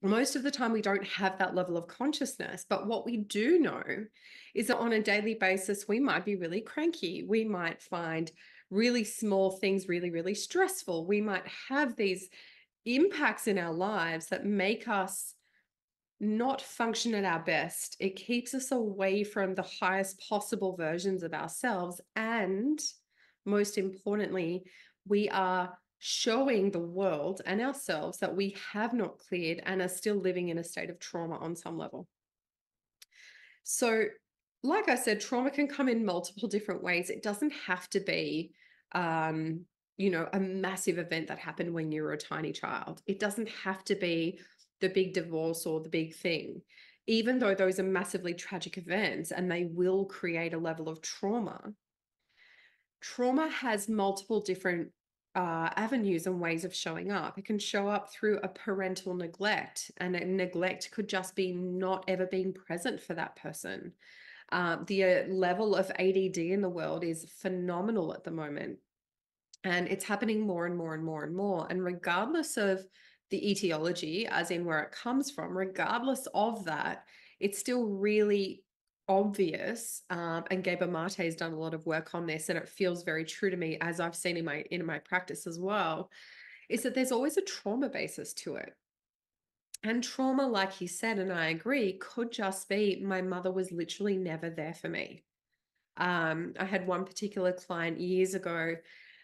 Most of the time, we don't have that level of consciousness. But what we do know is that on a daily basis, we might be really cranky. We might find really small things really, really stressful. We might have these impacts in our lives that make us not function at our best. It keeps us away from the highest possible versions of ourselves. And most importantly, we are showing the world and ourselves that we have not cleared and are still living in a state of trauma on some level. So, like I said, trauma can come in multiple different ways. It doesn't have to be, um, a massive event that happened when you were a tiny child. It doesn't have to be the big divorce or the big thing. Even though those are massively tragic events and they will create a level of trauma, trauma has multiple different avenues and ways of showing up. It can show up through a parental neglect, and a neglect could just be not ever being present for that person. The level of ADD in the world is phenomenal at the moment, and it's happening more and more and more and more. And regardless of the etiology, as in where it comes from, regardless of that, it's still really obvious. And Gabor Mate has done a lot of work on this, and it feels very true to me, as I've seen in my practice as well, is that there's always a trauma basis to it. And trauma, like he said, and I agree, could just be my mother was literally never there for me. I had one particular client years ago,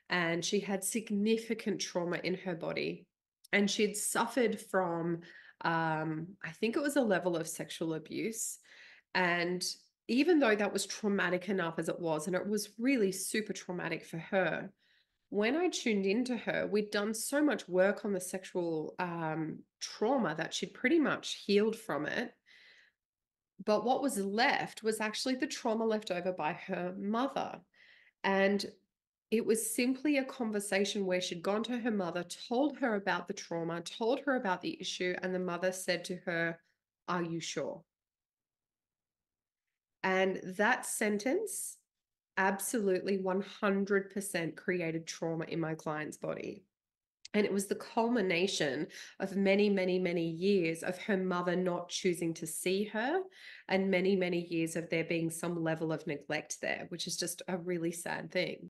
and she had significant trauma in her body. And she'd suffered from, I think it was a level of sexual abuse. And even though that was traumatic enough as it was, and it was really super traumatic for her, when I tuned into her, we'd done so much work on the sexual trauma that she'd pretty much healed from it. But what was left was actually the trauma left over by her mother. And it was simply a conversation where she'd gone to her mother, told her about the trauma, told her about the issue, and the mother said to her, "Are you sure?" And that sentence absolutely 100% created trauma in my client's body. And it was the culmination of many, many, many years of her mother not choosing to see her, and many, many years of there being some level of neglect there, which is just a really sad thing.